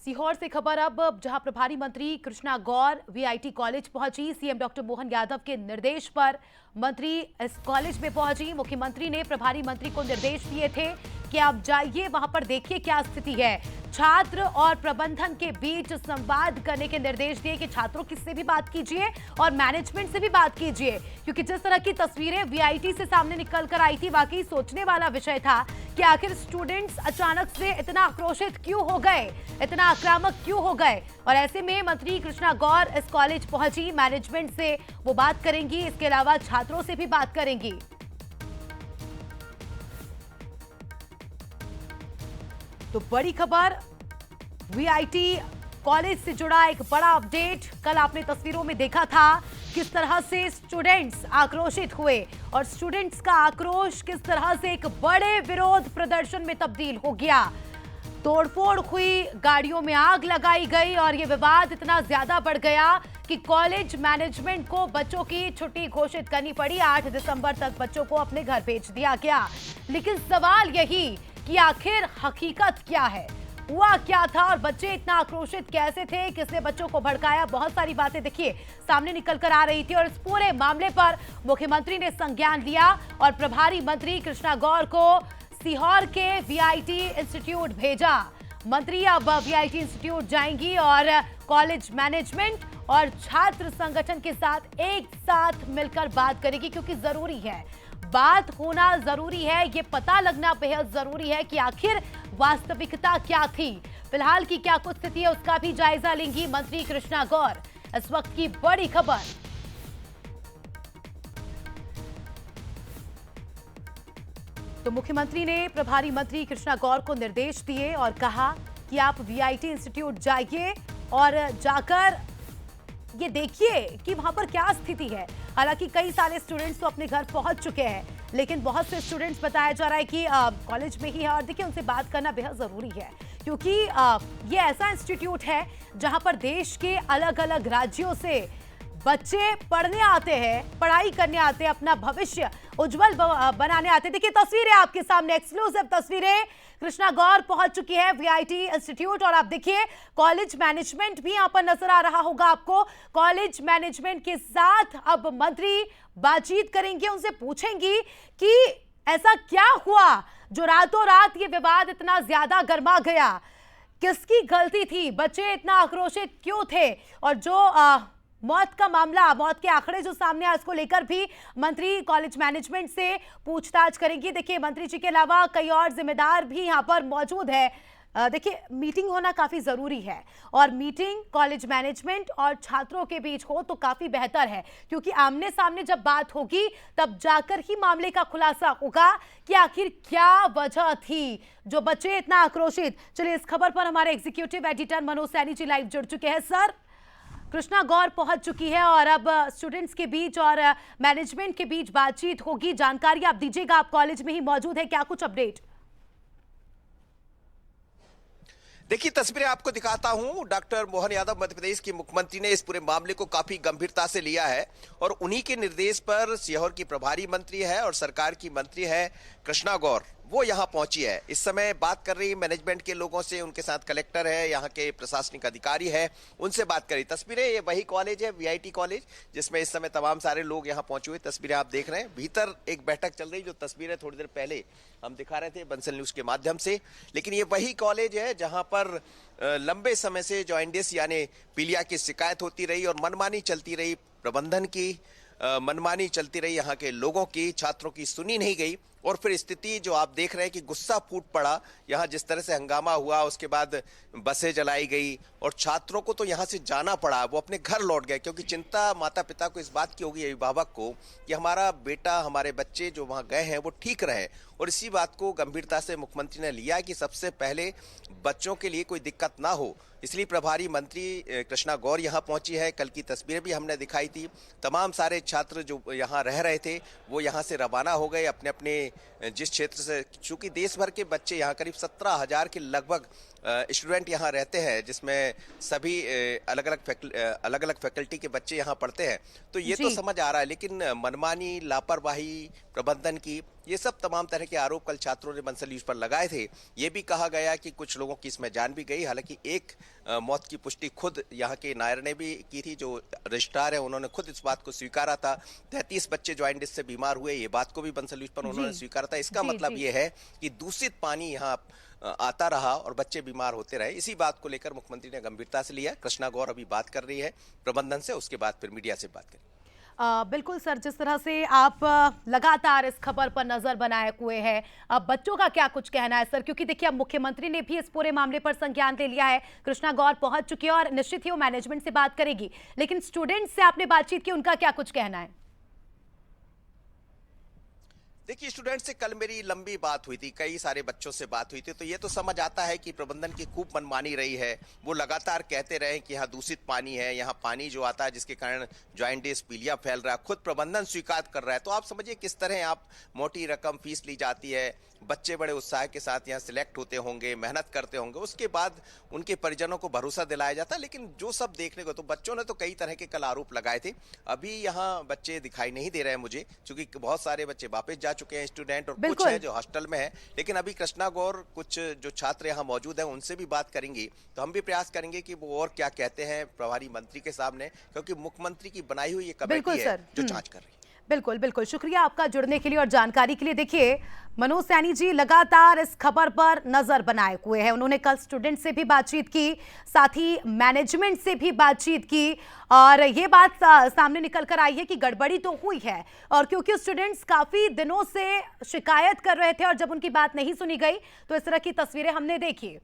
सीहोर से खबर अब जहां प्रभारी मंत्री कृष्णा गौर वीआईटी कॉलेज पहुंची। सीएम डॉक्टर मोहन यादव के निर्देश पर मंत्री इस कॉलेज में पहुंची। मुख्यमंत्री ने प्रभारी मंत्री को निर्देश दिए थे कि आप जाइए, वहां पर देखिए क्या स्थिति है। छात्र और प्रबंधन के बीच संवाद करने के निर्देश दिए कि छात्रों से भी बात कीजिए और मैनेजमेंट से भी बात कीजिए, क्योंकि जिस तरह की तस्वीरें वीआईटी से सामने निकल कर आई थी, वाकई सोचने वाला विषय था कि आखिर स्टूडेंट्स अचानक से इतना आक्रोशित क्यों हो गए, इतना आक्रामक क्यों हो गए। और ऐसे में मंत्री कृष्णा गौर इस कॉलेज पहुंची। मैनेजमेंट से वो बात करेंगी, इसके अलावा छात्रों से भी बात करेंगी। तो बड़ी खबर, वीआईटी कॉलेज से जुड़ा एक बड़ा अपडेट। कल आपने तस्वीरों में देखा था किस तरह से स्टूडेंट्स आक्रोशित हुए और स्टूडेंट्स का आक्रोश किस तरह से एक बड़े विरोध प्रदर्शन में तब्दील हो गया। तोड़फोड़ हुई, गाड़ियों में आग लगाई गई और यह विवाद इतना ज्यादा बढ़ गया कि कॉलेज मैनेजमेंट को बच्चों की छुट्टी घोषित करनी पड़ी। 8 दिसंबर तक बच्चों को अपने घर भेज दिया गया। लेकिन सवाल यही कि आखिर हकीकत क्या है, हुआ क्या था और बच्चे इतना आक्रोशित कैसे थे, किसने बच्चों को भड़काया। बहुत सारी बातें देखिए सामने निकल कर आ रही थी और इस पूरे मामले पर मुख्यमंत्री ने संज्ञान लिया और प्रभारी मंत्री कृष्णा गौर को सीहोर के वीआईटी इंस्टीट्यूट भेजा। मंत्री अब वीआईटी इंस्टीट्यूट जाएंगी और कॉलेज मैनेजमेंट और छात्र संगठन के साथ एक साथ मिलकर बात करेगी, क्योंकि जरूरी है, बात होना जरूरी है, ये पता लगना बेहद जरूरी है कि आखिर वास्तविकता क्या थी। फिलहाल की क्या कुछ स्थिति है उसका भी जायजा लेंगी मंत्री कृष्णा गौर। इस वक्त की बड़ी खबर, तो मुख्यमंत्री ने प्रभारी मंत्री कृष्णा गौर को निर्देश दिए और कहा कि आप वीआईटी इंस्टीट्यूट जाइए और जाकर ये देखिए कि वहां पर क्या स्थिति है। हालांकि कई सारे स्टूडेंट्स तो अपने घर पहुंच चुके हैं, लेकिन बहुत से स्टूडेंट्स बताया जा रहा है कि कॉलेज में ही है और देखिए उनसे बात करना बेहद जरूरी है, क्योंकि ये ऐसा इंस्टीट्यूट है जहां पर देश के अलग अलग राज्यों से बच्चे पढ़ने आते हैं, पढ़ाई करने आते हैं, अपना भविष्य उज्जवल बनाने आते हैं। देखिए तस्वीरें आपके सामने, एक्सक्लूसिव तस्वीरें। कृष्णा गौर पहुंच चुकी है वीआईटी इंस्टीट्यूट और आप देखिए कॉलेज मैनेजमेंट भी यहां पर नजर आ रहा होगा आपको। कॉलेज मैनेजमेंट के साथ अब मंत्री बातचीत करेंगे, उनसे पूछेंगी कि ऐसा क्या हुआ जो रातों रात ये विवाद इतना ज्यादा गर्मा गया, किसकी गलती थी, बच्चे इतना आक्रोशित क्यों थे और जो मौत का मामला, मौत के आंकड़े जो सामने आए, उसको लेकर भी मंत्री कॉलेज मैनेजमेंट से पूछताछ करेंगी। देखिए मंत्री जी के अलावा कई और जिम्मेदार भी यहां पर मौजूद है। देखिए मीटिंग होना काफी जरूरी है और मीटिंग कॉलेज मैनेजमेंट और छात्रों के बीच हो तो काफी बेहतर है, क्योंकि आमने सामने जब बात होगी तब जाकर ही मामले का खुलासा होगा कि आखिर क्या वजह थी जो बच्चे इतना आक्रोशित। चलिए इस खबर पर हमारे executive editor Manoj Saini ji live जुड़ चुके हैं। सर, कृष्णा गौर पहुंच चुकी है और अब स्टूडेंट्स के बीच और मैनेजमेंट के बीच बातचीत होगी, जानकारी आप दीजिएगा। आप कॉलेज में ही मौजूद है, क्या कुछ अपडेट? देखिए तस्वीरें आपको दिखाता हूं। डॉक्टर मोहन यादव मध्य प्रदेश के मुख्यमंत्री ने इस पूरे मामले को काफी गंभीरता से लिया है और उन्हीं के निर्देश पर सीहोर की प्रभारी मंत्री है और सरकार की मंत्री है कृष्णा गौर, वो यहाँ पहुंची है। इस समय बात कर रही मैनेजमेंट के लोगों से, उनके साथ कलेक्टर है, यहाँ के प्रशासनिक अधिकारी है, उनसे बात करी। तस्वीरें, ये वही कॉलेज है वीआईटी कॉलेज जिसमें इस समय तमाम सारे लोग यहाँ पहुंचे हुए तस्वीरें आप देख रहे हैं। भीतर एक बैठक चल रही, जो तस्वीरें थोड़ी देर पहले हम दिखा रहे थे बंसल न्यूज के माध्यम से। लेकिन ये वही कॉलेज है जहां पर लंबे समय से जॉइंडिस यानी पीलिया की शिकायत होती रही और मनमानी चलती रही, प्रबंधन की मनमानी चलती रही, यहाँ के लोगों की, छात्रों की सुनी नहीं गई और फिर स्थिति जो आप देख रहे हैं कि गुस्सा फूट पड़ा। यहाँ जिस तरह से हंगामा हुआ, उसके बाद बसें जलाई गई और छात्रों को तो यहाँ से जाना पड़ा, वो अपने घर लौट गए, क्योंकि चिंता माता पिता को इस बात की होगी, अभिभावक को, कि हमारा बेटा, हमारे बच्चे जो वहाँ गए हैं वो ठीक रहे। और इसी बात को गंभीरता से मुख्यमंत्री ने लिया कि सबसे पहले बच्चों के लिए कोई दिक्कत ना हो, इसलिए प्रभारी मंत्री कृष्णा गौर यहाँ पहुंची है। कल की तस्वीरें भी हमने दिखाई थी। तमाम सारे छात्र जो यहाँ रह रहे थे वो यहाँ से रवाना हो गए अपने अपने जिस क्षेत्र से, चूंकि देश भर के बच्चे यहाँ करीब 17,000 के लगभग स्टूडेंट यहाँ रहते हैं, जिसमें सभी अलग अलग फैकल्टी के बच्चे यहाँ पढ़ते हैं, तो ये तो जी। समझ आ रहा है। लेकिन मनमानी, लापरवाही प्रबंधन की, ये सब तमाम तरह के आरोप कल छात्रों ने बंसल न्यूज पर लगाए थे। ये भी कहा गया कि कुछ लोगों की इसमें जान भी गई। हालांकि एक मौत की पुष्टि खुद यहाँ के नायर ने भी की थी, जो रजिस्ट्रार है, उन्होंने खुद इस बात को स्वीकारा था। 33 बच्चे जॉइंटिस से बीमार हुए, ये बात को भी बंसल न्यूज पर उन्होंने जी। स्वीकारा था। इसका जी, मतलब जी। ये है कि दूषित पानी यहाँ आता रहा और बच्चे बीमार होते रहे। इसी बात को लेकर मुख्यमंत्री ने गंभीरता से लिया। कृष्णा गौर अभी बात कर रही है प्रबंधन से, उसके बाद फिर मीडिया से बात करें। बिल्कुल सर, जिस तरह से आप लगातार इस खबर पर नजर बनाए हुए हैं, अब बच्चों का क्या कुछ कहना है सर? क्योंकि देखिए अब मुख्यमंत्री ने भी इस पूरे मामले पर संज्ञान ले लिया है, कृष्णा गौर पहुंच चुकी है और निश्चित ही वो मैनेजमेंट से बात करेगी, लेकिन स्टूडेंट्स से आपने बातचीत की, उनका क्या कुछ कहना है? देखिए, स्टूडेंट से कल मेरी लंबी बात हुई थी, कई सारे बच्चों से बात हुई थी, तो ये तो समझ आता है कि प्रबंधन की खूब मनमानी रही है। वो लगातार कहते रहे कि यहाँ दूषित पानी है, यहाँ पानी जो आता है जिसके कारण जॉइंटिस, पीलिया फैल रहा है, खुद प्रबंधन स्वीकार कर रहा है। तो आप समझिए किस तरह आप मोटी रकम फीस ली जाती है, बच्चे बड़े उत्साह के साथ यहाँ सिलेक्ट होते होंगे, मेहनत करते होंगे, उसके बाद उनके परिजनों को भरोसा दिलाया जाता है। लेकिन जो सब देखने को, तो बच्चों ने तो कई तरह के कल आरोप लगाए थे। अभी यहाँ बच्चे दिखाई नहीं दे रहे हैं मुझे, क्योंकि बहुत सारे बच्चे वापस जा चुके हैं स्टूडेंट, और कुछ हैं जो हॉस्टल में है। लेकिन अभी कृष्णा गौर कुछ जो छात्र यहाँ मौजूद हैं उनसे भी बात करेंगी, तो हम भी प्रयास करेंगे कि वो और क्या कहते हैं प्रभारी मंत्री के सामने, क्योंकि मुख्यमंत्री की बनाई हुई ये कमेटी है जो जांच कर रही है। बिल्कुल बिल्कुल, शुक्रिया आपका जुड़ने के लिए और जानकारी के लिए। देखिए मनोज सैनी जी लगातार इस खबर पर नजर बनाए हुए हैं। उन्होंने कल स्टूडेंट से भी बातचीत की, साथ ही मैनेजमेंट से भी बातचीत की, और ये बात सामने निकल कर आई है कि गड़बड़ी तो हुई है। और क्योंकि स्टूडेंट्स काफी दिनों से शिकायत कर रहे थे और जब उनकी बात नहीं सुनी गई तो इस तरह की तस्वीरें हमने देखी।